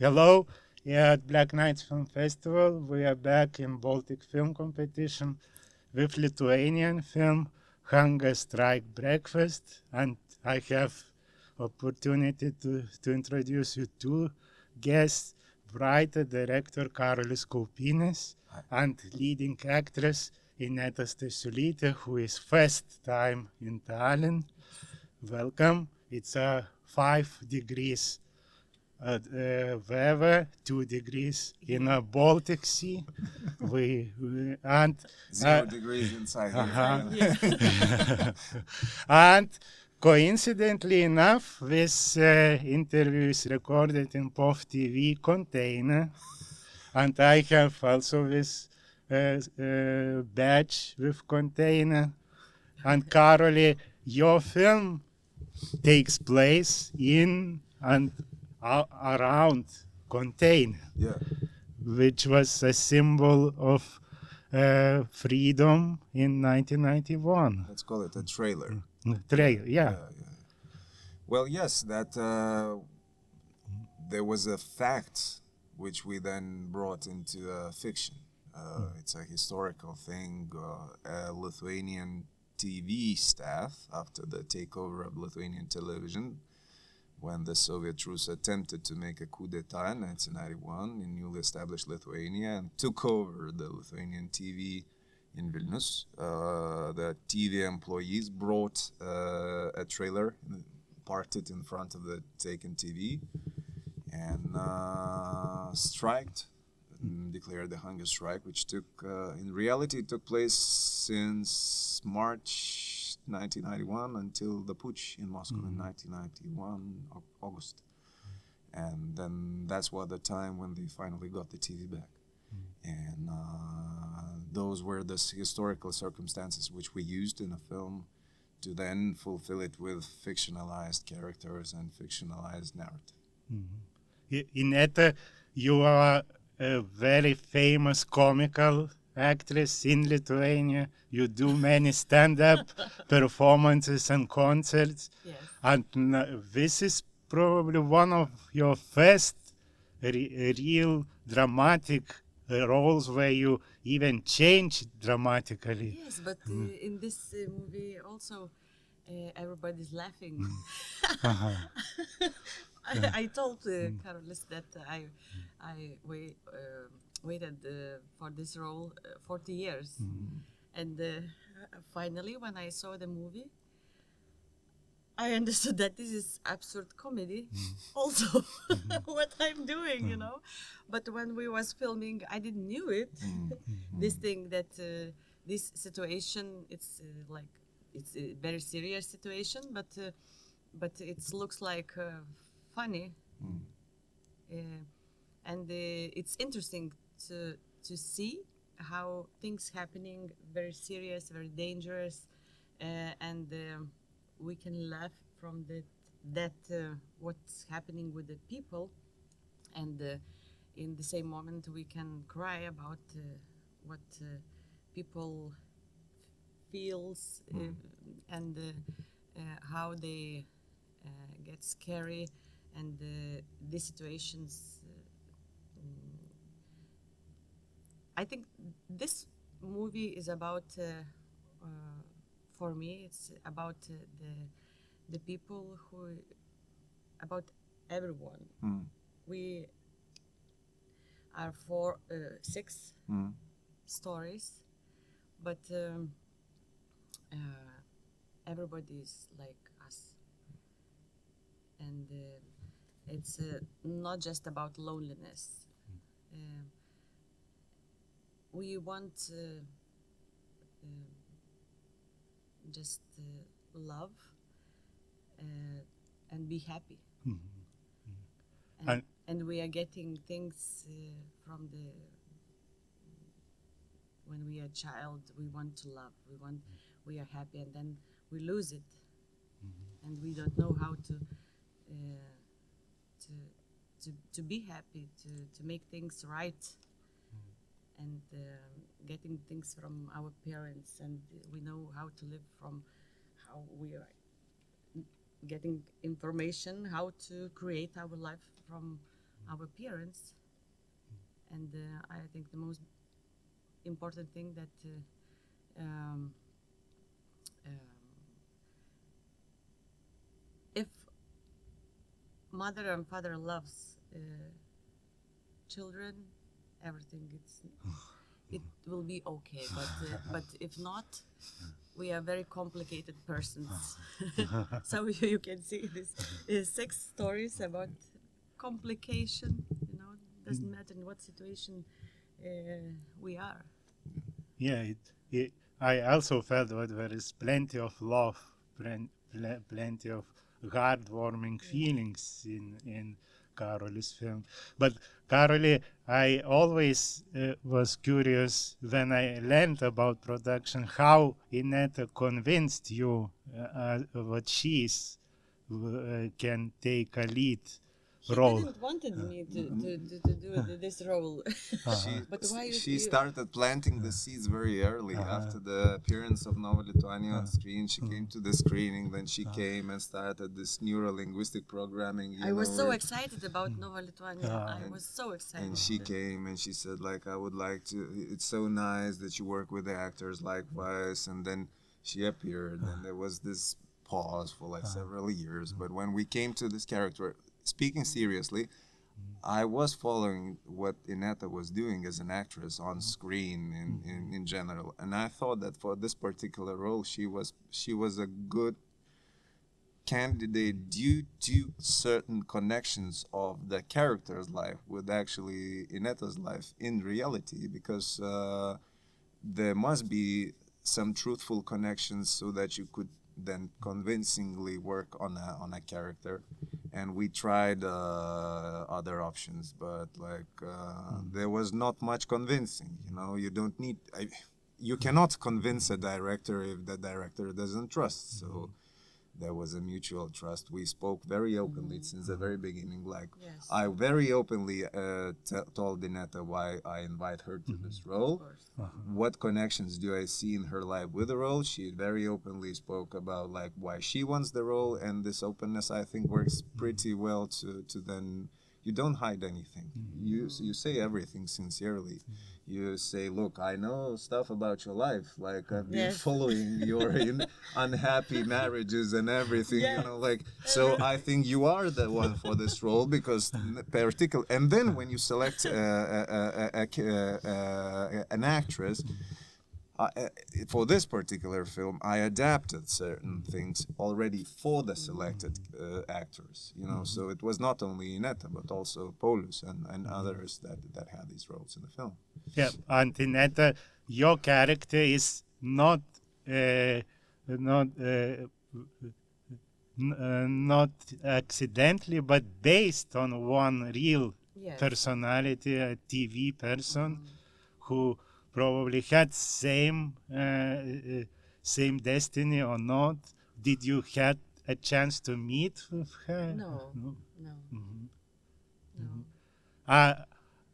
Hello, yeah, at Black Nights Film Festival. We are back in Baltic Film Competition with Lithuanian film Hunger Strike Breakfast, and I have opportunity to introduce you two guests, writer, director Karolis Kaupinis, and leading actress Ineta Stasiulytė, who is first time in Tallinn. Welcome. It's 5 degrees weather, 2 degrees in a Baltic Sea. And 0 degrees inside here. and coincidentally enough, this interview is recorded in PÖFF TV container, and I have also this badge with container. And Karoli, your film takes place in and around container, which was a symbol of freedom in 1991. Let's call it a trailer. Yeah. Well, yes, that there was a fact which we then brought into fiction. It's a historical thing. Lithuanian TV staff, after the takeover of Lithuanian television, when the Soviet truce attempted to make a coup d'etat in 1991 in newly established Lithuania and took over the Lithuanian TV in Vilnius, the TV employees brought a trailer, parked it in front of the taken TV, and striked, declared the hunger strike, which took, in reality, it took place since March 1991 until the putsch in Moscow in 1991, August. And then that's what the time when they finally got the TV back. And those were the historical circumstances which we used in the film to then fulfill it with fictionalized characters and fictionalized narrative. Ineta, you are a very famous comical actress in Lithuania. You do many stand-up performances and concerts. Yes. And this is probably one of your first real dramatic roles where you even change dramatically. Yes, but in this movie also everybody's laughing. I told Karolis that I waited for this role 40 years. And finally, when I saw the movie, I understood that this is absurd comedy also, what I'm doing, you know. But when we was filming, I didn't knew it. This thing that this situation, it's it's a very serious situation, but it looks like funny. And it's interesting to see how things happening, very serious, very dangerous, and we can laugh from that what's happening with the people, and in the same moment we can cry about what people feels and how they get scary, and these situations. I think this movie is about, for me, it's about the people about everyone. We are 6 stories, but everybody is like us. And it's not just about loneliness. We want just love and be happy. And we are getting things from when we are a child, we want to love, we are happy, and then we lose it, and we don't know how to be happy, to make things right, and getting things from our parents, and we know how to live from how we are getting information, how to create our life from our parents. And I think the most important thing that if mother and father loves children, everything it will be okay. But if not, we are very complicated persons. So you can see this 6 stories about complication. Doesn't matter in what situation we are. Yeah, I also felt that there is plenty of love, plenty of heartwarming feelings in Karolis film. But Karoli, I always was curious when I learned about production how Ineta convinced you that she can take a lead role. She didn't wanted me to do this role. But why she started planting the seeds very early. After the appearance of Nova Lithuania on screen, she came to the screening, then she came and started this neuro-linguistic programming. I was so excited about Nova Lithuania. I was so excited. And she came and she said, like, I would like to, it's so nice that you work with the actors likewise. And then she appeared and there was this pause for like several years. But when we came to this character, speaking seriously, I was following what Ineta was doing as an actress on screen in general, and I thought that for this particular role, she was a good candidate due to certain connections of the character's life with actually Ineta's life in reality, because there must be some truthful connections so that you could then convincingly work on a character. And we tried other options, but there was not much convincing. You don't need. You cannot convince a director if the director doesn't trust. So there was a mutual trust. We spoke very openly since the very beginning. Yes. I very openly told Ineta why I invite her to this role. What connections do I see in her life with the role? She very openly spoke about why she wants the role, and this openness I think works pretty well to then. You don't hide anything. You say everything sincerely. You say, look, I know stuff about your life. I've been following your unhappy marriages and everything. So I think you are the one for this role because particular. And then when you select an actress. For this particular film, I adapted certain things already for the selected actors, so it was not only Ineta, but also Paulius and others that had these roles in the film. Yeah, and Ineta, your character is not accidentally, but based on one real personality, a TV person who probably had same destiny or not. Did you had a chance to meet with her? No.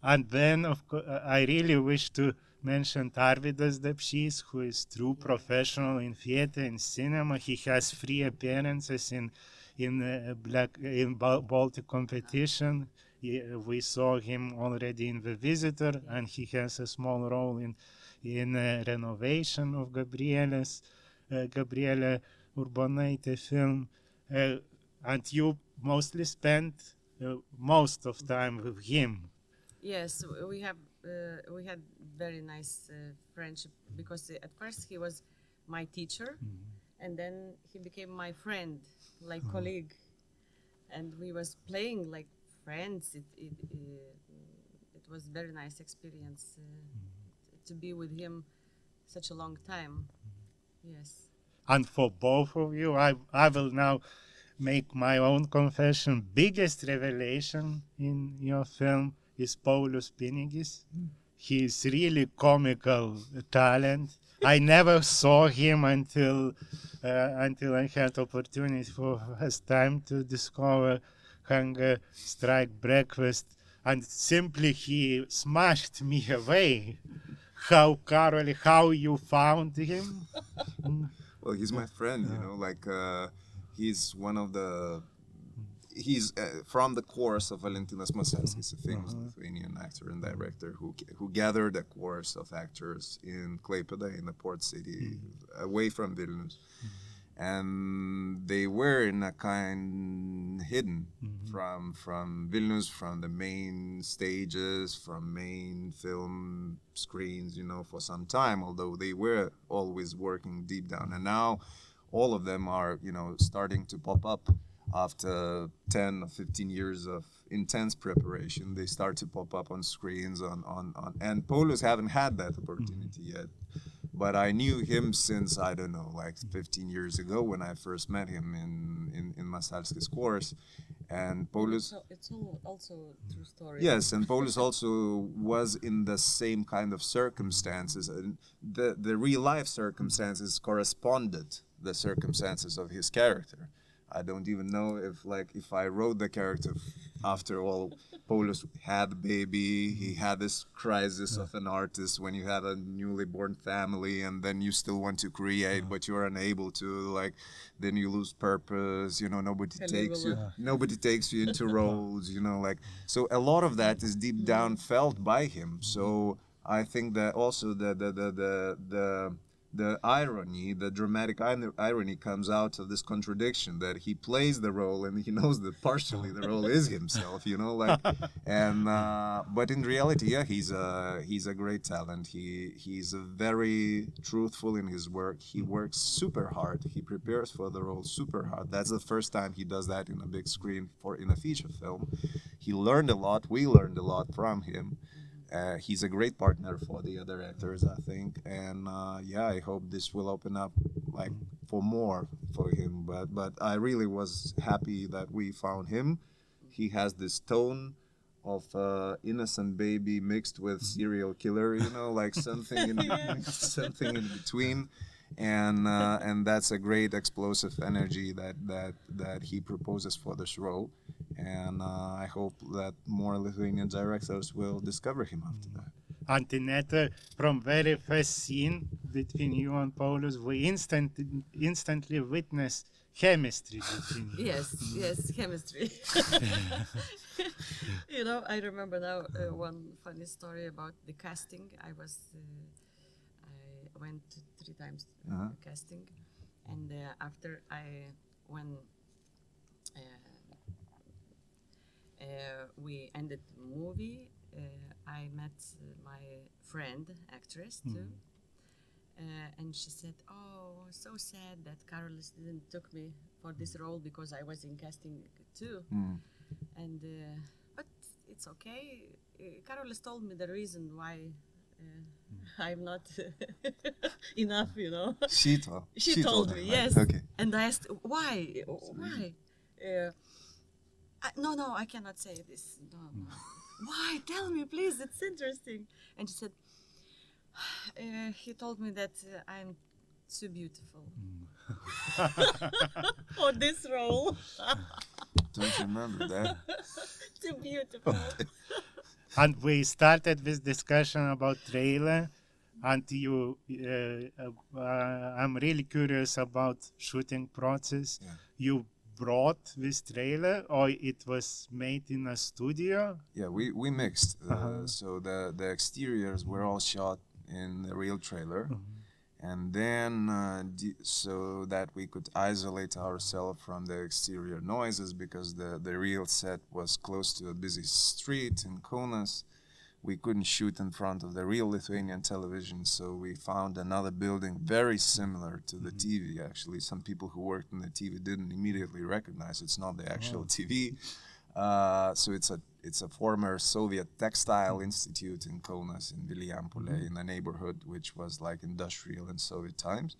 And then, of course, I really wish to mention Arvydas Dapšys, who is true professional in theater and cinema. He has 3 appearances in Baltic competition. We saw him already in The Visitor, and he has a small role in renovation of Gabriele Urbonaitė film. And you mostly spent most of time with him. Yes, we had very nice friendship because at first he was my teacher, and then he became my friend, colleague, and we was playing like friends. It was very nice experience to be with him such a long time. Yes. And for both of you, I will now make my own confession. Biggest revelation in your film is Paulius Pinigis. He is really comical talent. I never saw him until I had opportunity for first time to discover Hunger Strike Breakfast, and simply he smashed me away. Karoli, how you found him? Well, he's my friend, he's one of the he's from the course of Valentinas Masalskis, a famous Lithuanian actor and director who gathered a course of actors in Klaipėda, in the port city, away from Vilnius. And they were in a kind hidden from Vilnius, from the main stages, from main film screens, you know, for some time, although they were always working deep down. And now all of them are, you know, starting to pop up after 10 or 15 years of intense preparation. They start to pop up on screens and Paulius haven't had that opportunity yet. But I knew him since, I don't know, like 15 years ago when I first met him in Masalski's course. And Paulius... It's also a true story. Yes, and Paulius also was in the same kind of circumstances. And the real life circumstances corresponded the circumstances of his character. I don't even know if I wrote the character. After all, Paulius had a baby. He had this crisis of an artist when you have a newly born family, and then you still want to create, but you're unable to. Like, then you lose purpose. You know, nobody takes you into roles. You know, like, so a lot of that is deep down felt by him. So I think that also the irony, the dramatic irony comes out of this contradiction that he plays the role and he knows that partially the role is himself, you know, like, and but in reality, yeah, he's a great talent. He's very truthful in his work. He works super hard. He prepares for the role super hard. That's the first time he does that in a big screen in a feature film. He learned a lot. We learned a lot from him. He's a great partner for the other actors, I think, and yeah, I hope this will open up like for more for him. But I really was happy that we found him. He has this tone of innocent baby mixed with serial killer, you know, like something in between, and that's a great explosive energy that he proposes for this role. And I hope that more Lithuanian directors will discover him after that. And Ineta, from very first scene between you and Paulius, we instantly witness chemistry between you. Yes, chemistry. You know, I remember now one funny story about the casting. I went 3 times to casting, and after we ended the movie, I met my friend, actress too, and she said, "Oh, so sad that Karolis didn't took me for this role because I was in casting too." And but it's okay. Karolis told me the reason why I'm not enough, you know. She told me, him, yes. Right? Okay. And I asked, why? Why? No, I cannot say this. No. Why? Tell me, please. It's interesting. And she said, he told me that I'm too beautiful for this role. Don't you remember that? Too beautiful. And we started this discussion about trailer, and I'm really curious about shooting process. Yeah. You brought this trailer, or it was made in a studio? Yeah, we mixed. So the exteriors were all shot in the real trailer. And then so that we could isolate ourselves from the exterior noises, because the real set was close to a busy street in Kaunas. We couldn't shoot in front of the real Lithuanian television, so we found another building very similar to the TV, actually. Some people who worked in the TV didn't immediately recognize it's not the actual TV. So it's a former Soviet textile institute in Kaunas, in Vilijampolė, in a neighborhood which was like industrial in Soviet times.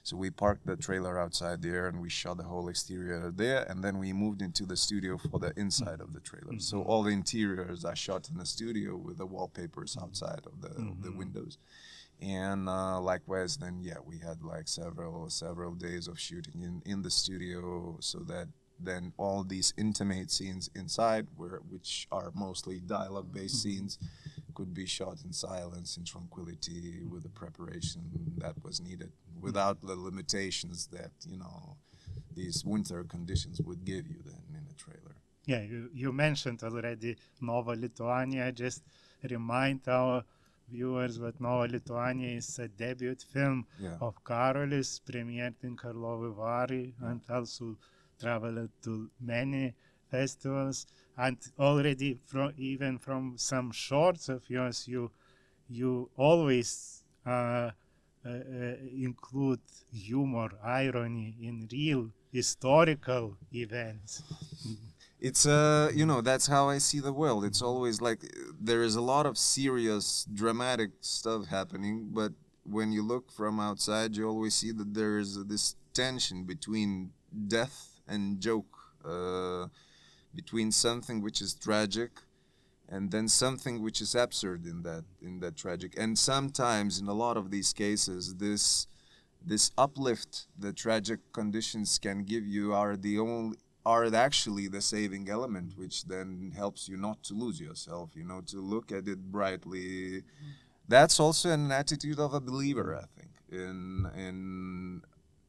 So we parked the trailer outside there and we shot the whole exterior there, and then we moved into the studio for the inside of the trailer. So all the interiors are shot in the studio with the wallpapers outside of the windows. And likewise, then we had like several days of shooting in the studio, so that then all these intimate scenes inside, which are mostly dialogue-based scenes, could be shot in silence, in tranquility, with the preparation that was needed, without the limitations that, you know, these winter conditions would give you then in a trailer. Yeah, you mentioned already Nova Lituania. Just remind our viewers that Nova Lituania is a debut film of Karolis, premiered in Karlovy Vary, and also traveled to many festivals. And already even from some shorts of yours, you always include humor, irony in real historical events. It's that's how I see the world. It's always like there is a lot of serious, dramatic stuff happening, but when you look from outside, you always see that there is this tension between death and joke, between something which is tragic and then something which is absurd in that tragic. And sometimes, in a lot of these cases, this uplift the tragic conditions can give you are actually the saving element, which then helps you not to lose yourself, to look at it brightly. That's also an attitude of a believer, I think.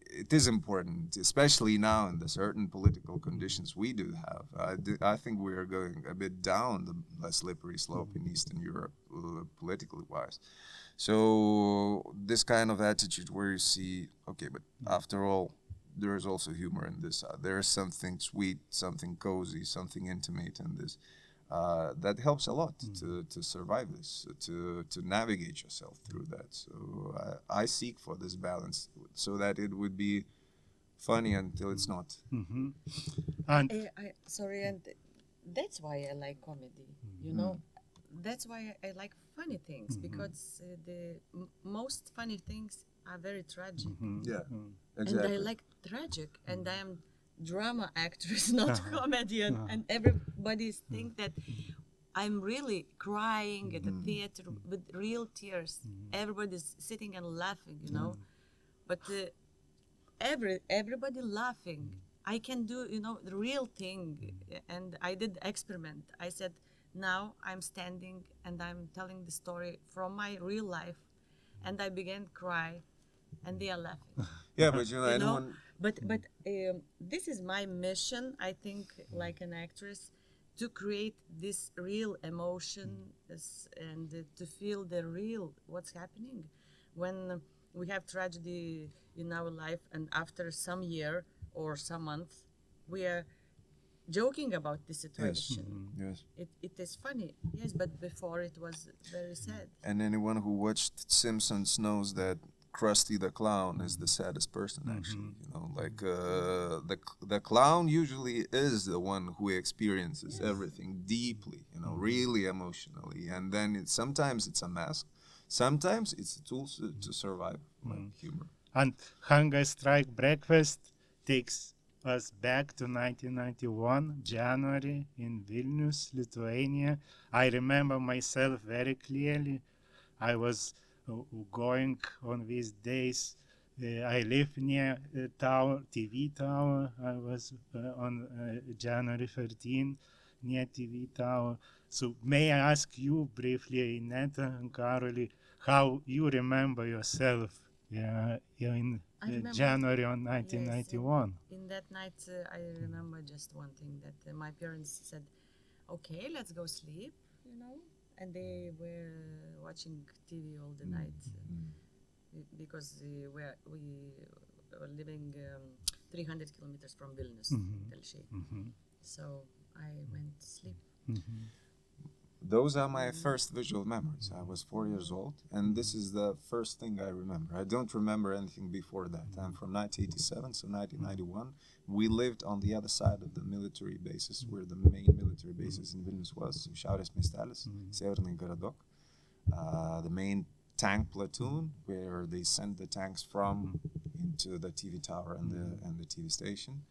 It is important, especially now in the certain political conditions we do have. I think we are going a bit down the slippery slope in Eastern Europe, politically wise. So this kind of attitude where you see, okay, but after all, there is also humor in this. There is something sweet, something cozy, something intimate in this. That helps a lot to survive this, to navigate yourself through that. So I seek for this balance so that it would be funny until it's not. Mm-hmm. And that's why I like comedy, That's why I like funny things, because the most funny things are very tragic. Yeah, exactly. And I like tragic, and I am drama actress, not comedian, and everybody think that I'm really crying at the theater with real tears. Everybody's sitting and laughing, but everybody laughing. I can do, the real thing, and I did experiment. I said, now I'm standing and I'm telling the story from my real life, and I began to cry, and they are laughing. Yeah, but anyone. But this is my mission, I think, like an actress, to create this real emotion and to feel the real what's happening when we have tragedy in our life, and after some year or some month we are joking about the situation. Yes. It is funny, yes, but before it was very sad. And anyone who watched Simpsons knows that Krusty the Clown is the saddest person, actually. The clown usually is the one who experiences everything deeply, really emotionally. And then sometimes it's a mask, sometimes it's a tool to survive, like humor. And Hunger Strike Breakfast takes us back to 1991, January, in Vilnius, Lithuania. I remember myself very clearly. I was going on these days. I live near tower, TV tower. I was on January 13 near TV tower. So may I ask you briefly, Ineta and Karolis, how you remember yourself in January of 1991? Yes, in that night, I remember just one thing, that my parents said, okay, let's go sleep, and they were watching TV all the night because we were living 300 kilometers from Vilnius, Telšiai. So I went to sleep. Those are my first visual memories. I was 4 years old, and this is the first thing I remember. I don't remember anything before that. I'm from 1987, so 1991. We lived on the other side of the military bases, where the main military bases in Vilnius was, Šiaurės miestelis, Severny Garadok, the main tank platoon, where they sent the tanks from into the TV tower and the TV station.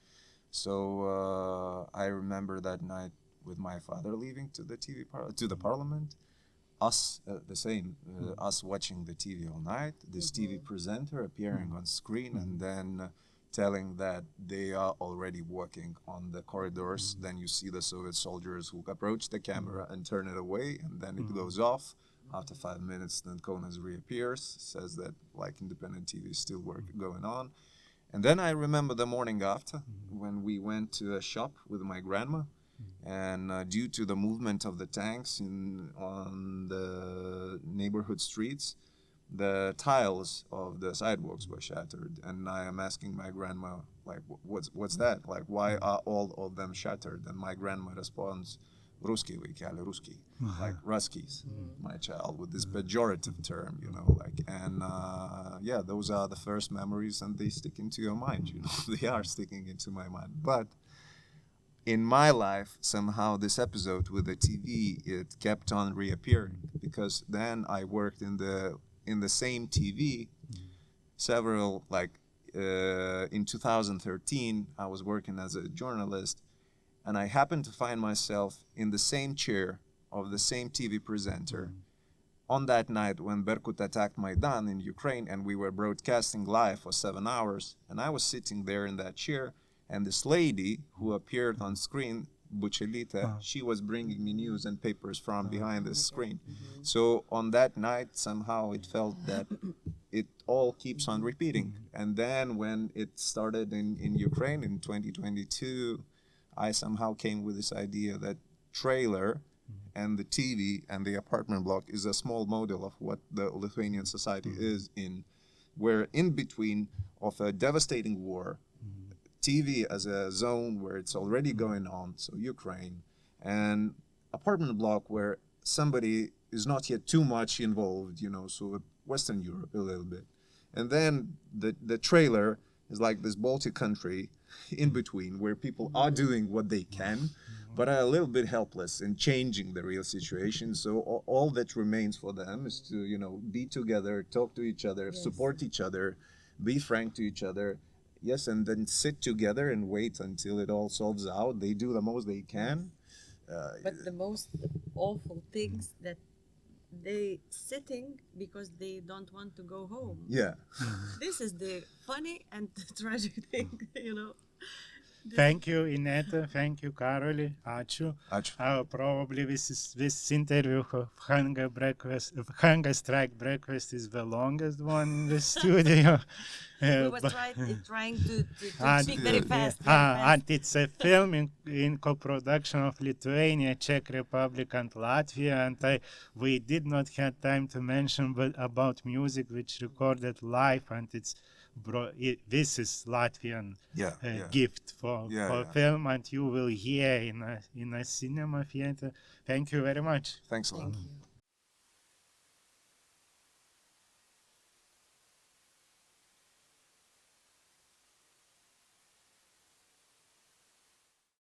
So I remember that night with my father leaving to the to the parliament, us us watching the TV all night, this TV presenter appearing on screen and then telling that they are already working on the corridors. Then you see the Soviet soldiers who approach the camera and turn it away, and then it goes off. After 5 minutes, then Kaunas reappears, says that like independent TV is still going on. And then I remember the morning after when we went to a shop with my grandma, And due to the movement of the tanks on the neighborhood streets, the tiles of the sidewalks were shattered. And I am asking my grandma, like, what's that? Like, why are all of them shattered? And my grandma responds, Ruski vaikeli, Ruski, like Ruskies, my child, with this pejorative term, you know, like, and yeah, those are the first memories, and they stick into your mind, you know, they are sticking into my mind. But in my life, somehow this episode with the TV, it kept on reappearing, because then I worked in the same TV several, like, in 2013, I was working as a journalist, and I happened to find myself in the same chair of the same TV presenter on that night when Berkut attacked Maidan in Ukraine, and we were broadcasting live for 7 hours, and I was sitting there in that chair, and this lady who appeared on screen, Buchelita, she was bringing me news and papers from behind the screen. So on that night, somehow it felt that it all keeps on repeating. And then when it started in Ukraine in 2022, I somehow came with this idea that trailer and the TV and the apartment block is a small model of what the Lithuanian society is in, where in between of a devastating war, TV as a zone where it's already going on, so Ukraine, and apartment block where somebody is not yet too much involved, you know, so Western Europe a little bit. And then the trailer is like this Baltic country in between where people are doing what they can, but are a little bit helpless in changing the real situation. So all that remains for them is to, you know, be together, talk to each other, support each other, be frank to each other. Yes, and then sit together and wait until it all solves out. They do the most they can. But the most awful things that they sitting because they don't want to go home. Yeah. This is the funny and tragic thing, you know. Thank you, Ineta. Thank you, Karoli. Ačiū. Probably this interview of Hunger Strike Breakfast is the longest one in the studio. We was trying to speak very fast. And it's a film in co-production of Lithuania, Czech Republic, and Latvia. And we did not have time to mention about music, which recorded live, and this is Latvian gift for film, and you will hear in a cinema theater. Thank you very much. Thanks a lot. Thank you.